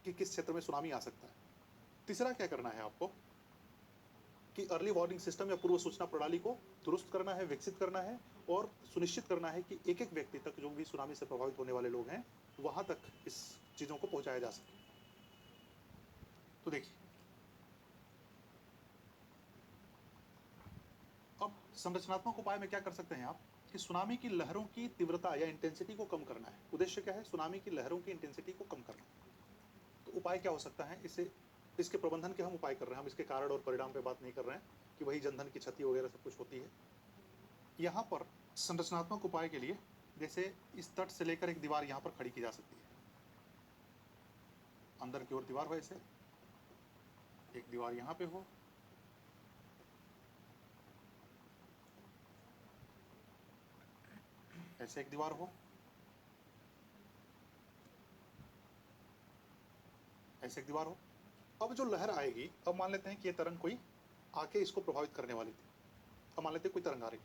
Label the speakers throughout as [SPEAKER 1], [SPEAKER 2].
[SPEAKER 1] कि किस क्षेत्र में सुनामी आ सकता है। तीसरा क्या करना है आपको कि अर्ली वार्निंग सिस्टम या पूर्व सूचना प्रणाली को दुरुस्त करना है, विकसित करना है और सुनिश्चित करना है कि एक-एक व्यक्ति तक जो भी सुनामी से प्रभावित होने वाले लोग हैं, वहाँ तक इस चीज़ों को पहुँचाया जा सके। तो देखिए, अब संरचनात्मक उपाय में क्या कर सकते हैं आप कि सुनामी की लहरों की तीव्रता या इंटेंसिटी को कम करना है। उद्देश्य क्या है? सुनामी की लहरों की इंटेंसिटी को कम करना। तो उपाय क्या हो सकता है? इसके प्रबंधन के हम उपाय कर रहे हैं, हम इसके कारण और परिणाम पे बात नहीं कर रहे हैं कि वही जनधन की क्षति वगैरह सब कुछ होती है। यहाँ पर संरचनात्मक उपाय के लिए जैसे इस तट से लेकर एक दीवार यहाँ पर खड़ी की जा सकती है। अंदर की ओर दीवार हो, ऐसे एक दीवार यहाँ पे हो, ऐसे एक दीवार हो, ऐसे एक दीवार हो। अब जो लहर आएगी, अब मान लेते हैं कि ये तरंग कोई आके इसको प्रभावित करने वाली थी। अब मान लेते हैं कोई तरंग आ रही,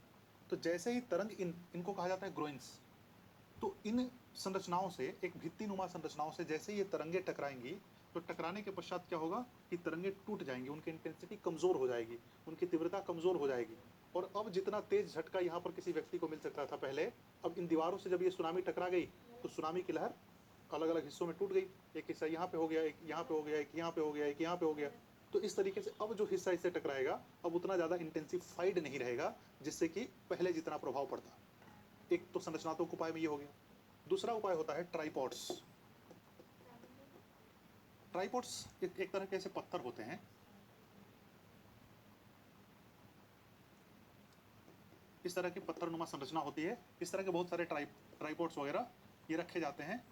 [SPEAKER 1] तो जैसे ही तरंग इनको कहा जाता है ग्रोइंस। तो इन संरचनाओं से, एक भित्तिनुमा संरचनाओं से जैसे ये तरंगे टकराएंगी, तो टकराने के पश्चात क्या होगा कि तरंगे टूट जाएंगी, उनकी इंटेंसिटी कमजोर हो जाएगी, उनकी तीव्रता कमजोर हो जाएगी। और अब जितना तेज झटका यहाँ पर किसी व्यक्ति को मिल सकता था पहले, अब इन दीवारों से जब ये सुनामी टकरा गई, तो सुनामी की लहर अलग अलग हिस्सों में टूट गई। एक हिस्सा यहाँ पे हो गया, एक यहाँ पे हो गया, एक यहाँ पे हो गया, एक यहाँ पे हो गया। तो इस तरीके से अब जो हिस्सा इससे टकराएगा, अब उतना ज़्यादा इंटेंसिफाइड नहीं रहेगा, जिससे कि पहले जितना प्रभाव पड़ता। एक तो संरचनात्मक उपाय में ये हो गया। दूसरा उपाय होता है ट्राइपॉड्स। ट्राइपॉड्स एक तरह के ऐसे पत्थर होते हैं, इस तरह की पत्थरनुमा संरचना होती है। इस तरह के बहुत सारे ट्राइपॉड्स वगैरह ये रखे जाते हैं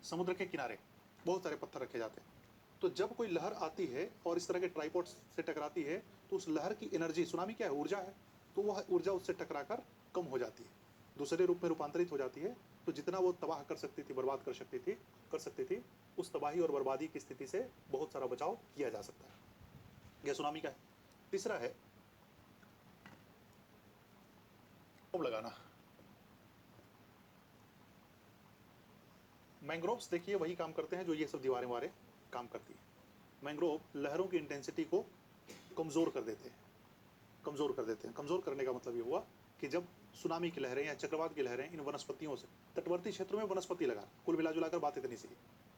[SPEAKER 1] समुद्र के किनारे, बहुत सारे पत्थर रखे जाते हैं। तो जब कोई लहर आती है और इस तरह के ट्राइपॉड्स से टकराती है, तो उस लहर की एनर्जी, सुनामी क्या है? ऊर्जा है। तो वह ऊर्जा उससे टकराकर कम हो जाती है, दूसरे रूप में रूपांतरित हो जाती है। तो जितना वो तबाह कर सकती थी, बर्बाद कर सकती थी, उस तबाही और बर्बादी की स्थिति से बहुत सारा बचाव किया जा सकता है। यह सुनामी का है। तीसरा है लगाना। मैंग्रोव्स देखिए वही काम करते हैं जो ये सब दीवारें वारे काम करती है। मैंग्रोव लहरों की इंटेंसिटी को कमजोर कर देते हैं, कमजोर कर देते हैं। कमजोर करने का मतलब ये हुआ कि जब सुनामी की लहरें या चक्रवात की लहरें इन वनस्पतियों से, तटवर्ती क्षेत्रों में वनस्पति लगा, कुल मिला जुलाकर बात इतनी सी।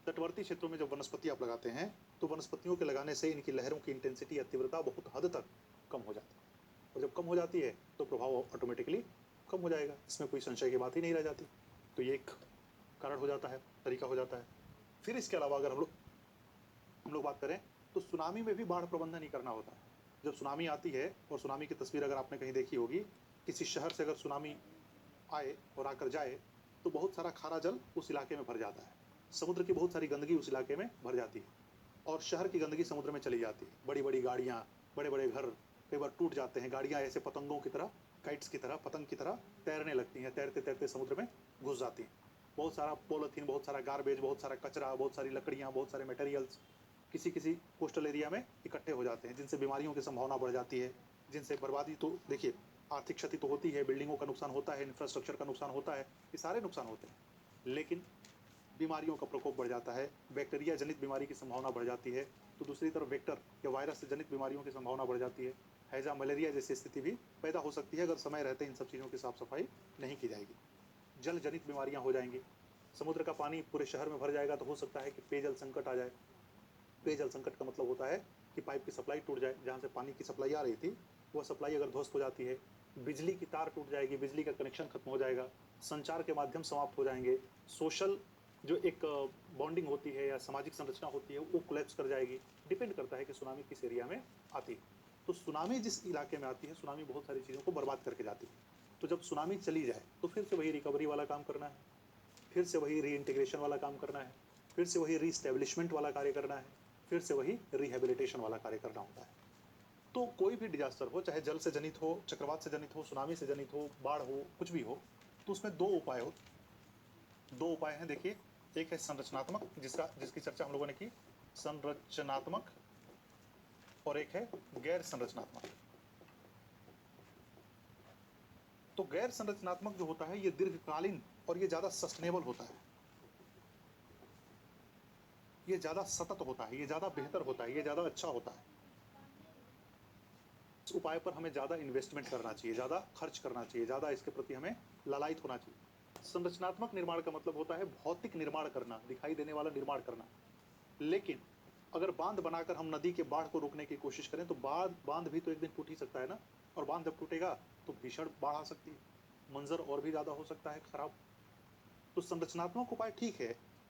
[SPEAKER 1] तटवर्ती क्षेत्रों में जब वनस्पति आप लगाते हैं, तो वनस्पतियों के लगाने से इनकी लहरों की इंटेंसिटी या तीव्रता बहुत हद तक कम हो जाती है। और जब कम हो जाती है तो प्रभाव ऑटोमेटिकली कम हो जाएगा, इसमें कोई संशय की बात ही नहीं रह जाती। तो ये एक कारण हो जाता है, तरीका हो जाता है। फिर इसके अलावा अगर हम लोग बात करें, तो सुनामी में भी बाढ़ प्रबंधन ही करना होता है। जब सुनामी आती है, और सुनामी की तस्वीर अगर आपने कहीं देखी होगी, किसी शहर से अगर सुनामी आए और आकर जाए, तो बहुत सारा खारा जल उस इलाके में भर जाता है, समुद्र की बहुत सारी गंदगी उस इलाके में भर जाती है, और शहर की गंदगी समुद्र में चली जाती है। बड़ी बड़ी गाड़ियाँ, बड़े बड़े घर कई बार टूट जाते हैं। गाड़ियाँ ऐसे पतंगों की तरह, काइट्स की तरह, पतंग की तरह तैरने लगती हैं, तैरते तैरते समुद्र में घुस जाती हैं। बहुत सारा पॉलीथीन, बहुत सारा गार्बेज, बहुत सारा कचरा, बहुत सारी लकड़ियाँ, बहुत सारे मटेरियल्स किसी किसी कोस्टल एरिया में इकट्ठे हो जाते हैं, जिनसे बीमारियों की संभावना बढ़ जाती है, जिनसे बर्बादी, तो देखिए आर्थिक क्षति तो होती है, बिल्डिंगों का नुकसान होता है, इंफ्रास्ट्रक्चर का नुकसान होता है, ये सारे नुकसान होते हैं। लेकिन बीमारियों का प्रकोप बढ़ जाता है, बैक्टीरिया जनित बीमारी की संभावना बढ़ जाती है, तो दूसरी तरफ वेक्टर या वायरस से जनित बीमारियों की संभावना बढ़ जाती है। हैजा, मलेरिया जैसी स्थिति भी पैदा हो सकती है अगर समय रहते इन सब चीज़ों की साफ सफाई नहीं की जाएगी। जल जनित बीमारियां हो जाएंगी। समुद्र का पानी पूरे शहर में भर जाएगा, तो हो सकता है कि पेयजल संकट आ जाए। पेयजल संकट का मतलब होता है कि पाइप की सप्लाई टूट जाए, जहाँ से पानी की सप्लाई आ रही थी, वह सप्लाई अगर ध्वस्त हो जाती है, बिजली की तार टूट जाएगी, बिजली का कनेक्शन खत्म हो जाएगा, संचार के माध्यम समाप्त हो जाएंगे, सोशल जो एक बॉन्डिंग होती है या सामाजिक संरचना होती है वो कोलैप्स कर जाएगी। डिपेंड करता है कि सुनामी किस एरिया में आती है। तो सुनामी जिस इलाके में आती है, सुनामी बहुत सारी चीज़ों को बर्बाद करके जाती है। तो जब सुनामी चली जाए, तो फिर से वही रिकवरी वाला काम करना है, फिर से वही रीइंटीग्रेशन वाला काम करना है, फिर से वही रीस्टैब्लिशमेंट वाला कार्य करना है, फिर से वही रिहेबिलिटेशन वाला कार्य करना होता है। तो कोई भी डिजास्टर हो, चाहे जल से जनित हो, चक्रवात से जनित हो, सुनामी से जनित हो, बाढ़ हो, कुछ भी हो, तो उसमें दो उपाय हैं। देखिए, एक है संरचनात्मक, जिसकी चर्चा हम लोगों ने की, संरचनात्मक, और एक है गैर संरचनात्मक। तो गैर संरचनात्मक जो होता है, ये दीर्घकालीन और ये ज्यादा सस्टेनेबल होता है। ये ज़्यादा सतत होता है, ये ज़्यादा बेहतर होता है, ये ज़्यादा अच्छा होता है। इस उपाय पर हमें ज़्यादा इन्वेस्टमेंट करना चाहिए, ज़्यादा खर्च करना चाहिए, ज़्यादा इसके प्रति हमें लालायित होना चाहिए। संरचनात्मक निर्माण का मतलब होता है भौतिक निर्माण करना, दिखाई देने वाला निर्माण करना। लेकिन अगर बांध बनाकर हम नदी के बाढ़ को रोकने की कोशिश करें तो बांध भी तो एक दिन टूट ही सकता है ना, और बांध जब टूटेगा तो भीषण बाढ़ आ सकती है, मंजर और भी ज़्यादा हो सकता है खराब। तो संरचनात्मक उपाय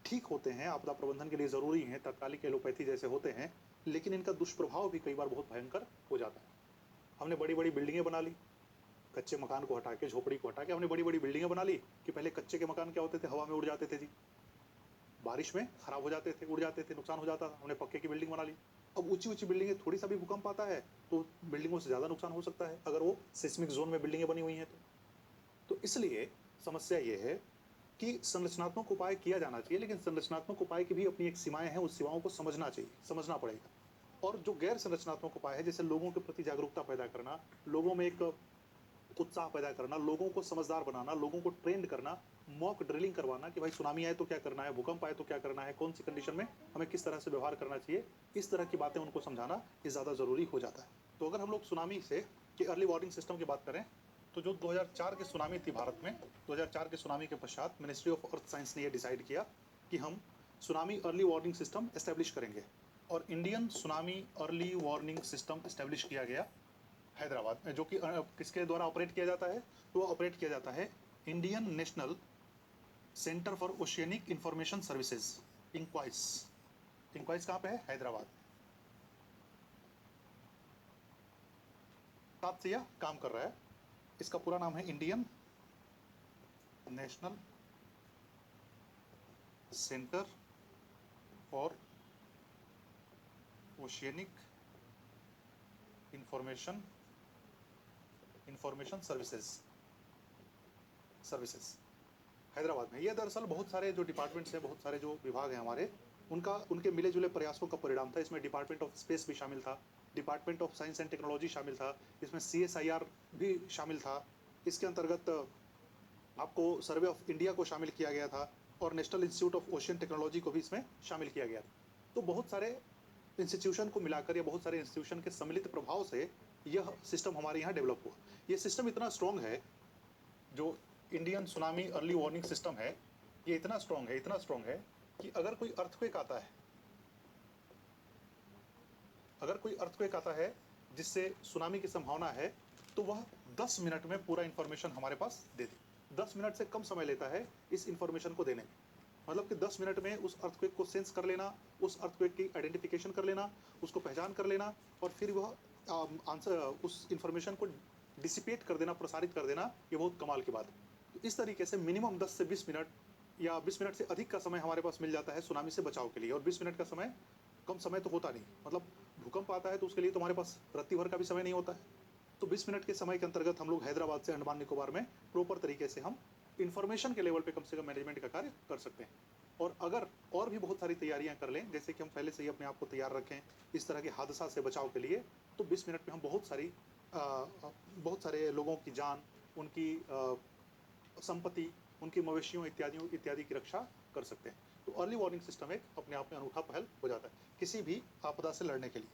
[SPEAKER 1] ठीक होते हैं, आपदा प्रबंधन के लिए ज़रूरी हैं, तात्कालिक एलोपैथी जैसे होते हैं, लेकिन इनका दुष्प्रभाव भी कई बार बहुत भयंकर हो जाता है। हमने बड़ी-बड़ी बिल्डिंगें बना ली, कच्चे मकान को हटा के, झोपड़ी को हटा के हमने बड़ी-बड़ी बिल्डिंगें बना ली कि पहले कच्चे के मकान क्या होते थे, हवा में उड़ जाते थे जी। बारिश में खराब हो जाते थे, उड़ जाते थे, नुकसान हो जाता था, हमने पक्के की बिल्डिंग बना ली। अब ऊँची-ऊँची बिल्डिंगें थोड़ी-सा भी भूकंप आता है, तो बिल्डिंगों से ज़्यादा नुकसान हो सकता है, अगर वो सिस्मिक ज़ोन में बिल्डिंगें बनी हुई हैं तो। तो इसलिए समस्या ये है कि संरचनात्मक उपाय किया जाना चाहिए, लेकिन संरचनात्मक उपाय की भी अपनी एक सीमाएँ हैं, उस सीमाओं को समझना चाहिए, समझना पड़ेगा। और जो गैर संरचनात्मक उपाय है, जैसे लोगों के प्रति जागरूकता पैदा करना, लोगों में एक उत्साह पैदा करना, लोगों को समझदार बनाना, लोगों को ट्रेंड करना, मॉक ड्रिलिंग करवाना कि भाई सुनामी आए तो क्या करना है, भूकंप आए तो क्या करना है, कौन सी कंडीशन में हमें किस तरह से व्यवहार करना चाहिए, इस तरह की बातें उनको समझाना ये ज़्यादा ज़रूरी हो जाता है। तो अगर हम लोग सुनामी से कि अर्ली वार्निंग सिस्टम की बात करें, तो जो 2004 की सुनामी थी भारत में, 2004 के सुनामी के पश्चात मिनिस्ट्री ऑफ अर्थ साइंस ने ये डिसाइड किया कि हम tsunami early warning system establish करेंगे, और Indian tsunami early warning system establish किया गया हैदराबाद में, जो कि किसके द्वारा ऑपरेट किया जाता है, तो ऑपरेट किया जाता है Indian National Centre for Oceanic Information Services, INCOIS. INCOIS कहाँ पे है, हैदराबाद। सात से यह काम कर रहा है। इसका पूरा नाम है Indian National Centre for Oceanic Information services Hyderabad में। ये दरअसल बहुत सारे जो डिपार्टमेंट्स हैं, बहुत सारे जो विभाग हैं हमारे, उनके मिले जुले प्रयासों का परिणाम था। इसमें डिपार्टमेंट ऑफ स्पेस भी शामिल था, department of science and technology शामिल था, इसमें CSIR भी शामिल था। इसके अंतर्गत आपको सर्वे ऑफ इंडिया को शामिल किया गया था, और national institute of ocean technology को भी इसमें शामिल किया गया था। तो बहुत सारे इंस्टीट्यूशन को मिलाकर, या बहुत सारे इंस्टीट्यूशन के सम्मिलित प्रभाव से यह सिस्टम हमारे यहाँ डेवलप हुआ। ये सिस्टम इतना स्ट्रॉन्ग है, जो Indian tsunami early warning system है, ये इतना स्ट्रॉन्ग है कि अगर कोई अर्थक्वेक आता है जिससे सुनामी की संभावना है, तो वह 10 मिनट में पूरा इन्फॉर्मेशन हमारे पास दे दे। 10 मिनट से कम समय लेता है इस इन्फॉर्मेशन को देने में। मतलब कि 10 मिनट में उस अर्थक्वेक को सेंस कर लेना, उस अर्थक्वेक की आइडेंटिफिकेशन कर लेना, उसको पहचान कर लेना, और फिर वह उस इन्फॉर्मेशन को डिसिपेट कर देना, प्रसारित कर देना, ये बहुत कमाल की बात है। तो इस तरीके से मिनिमम 10 से 20 मिनट या 20 मिनट से अधिक का समय हमारे पास मिल जाता है सुनामी से बचाव के लिए। और 20 मिनट का समय कम समय तो होता नहीं, मतलब भूकंप आता है तो उसके लिए तो हमारे पास रत्ती भर का भी समय नहीं होता है। तो 20 मिनट के समय के अंतर्गत हम लोग हैदराबाद से अंडमान निकोबार में प्रॉपर तरीके से हम इन्फॉर्मेशन के लेवल पे कम से कम मैनेजमेंट का कार्य कर सकते हैं। और अगर और भी बहुत सारी तैयारियां कर लें, जैसे कि हम पहले से ही अपने आप को तैयार रखें इस तरह के हादसा से बचाव के लिए, तो 20 मिनट में हम बहुत सारे लोगों की जान, उनकी संपत्ति, उनकी मवेशियों इत्यादि की रक्षा कर सकते हैं। तो अर्ली वार्निंग सिस्टम एक अपने आप में अनूठा पहल हो जाता है किसी भी आपदा से लड़ने के लिए।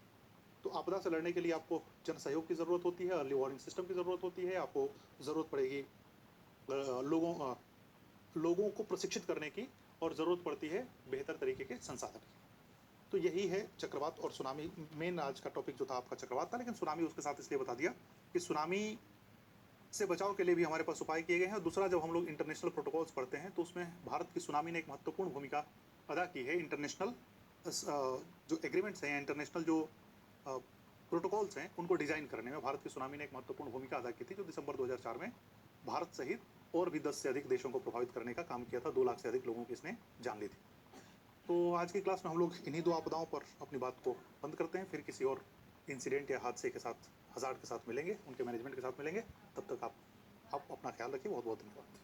[SPEAKER 1] तो आपदा से लड़ने के लिए आपको जन सहयोग की ज़रूरत होती है, अर्ली वार्निंग सिस्टम की ज़रूरत होती है, आपको ज़रूरत पड़ेगी लोगों को प्रशिक्षित करने की, और ज़रूरत पड़ती है बेहतर तरीके के संसाधन की। तो यही है चक्रवात और सुनामी। मेन आज का टॉपिक जो था आपका चक्रवात था, लेकिन सुनामी उसके साथ इसलिए बता दिया कि सुनामी से बचाव के लिए भी हमारे पास उपाय किए गए हैं। और दूसरा, जब हम लोग इंटरनेशनल प्रोटोकॉल्स पढ़ते हैं तो उसमें भारत की सुनामी ने एक महत्वपूर्ण भूमिका अदा की है। इंटरनेशनल जो एग्रीमेंट्स हैं, इंटरनेशनल जो प्रोटोकॉल्स हैं, उनको डिज़ाइन करने में भारत की सुनामी ने एक महत्वपूर्ण भूमिका अदा की थी, जो दिसंबर 2004 में भारत सहित और भी 10 से अधिक देशों को प्रभावित करने का काम किया था। 2 लाख से अधिक लोगों की इसने जान ली थी। तो आज की क्लास में हम लोग इन्हीं 2 आपदाओं पर अपनी बात को बंद करते हैं। फिर किसी और इंसिडेंट या हादसे के साथ, हज़ार्ड के साथ मिलेंगे, उनके मैनेजमेंट के साथ मिलेंगे। तब तक आप अपना ख्याल रखिए। बहुत बहुत धन्यवाद।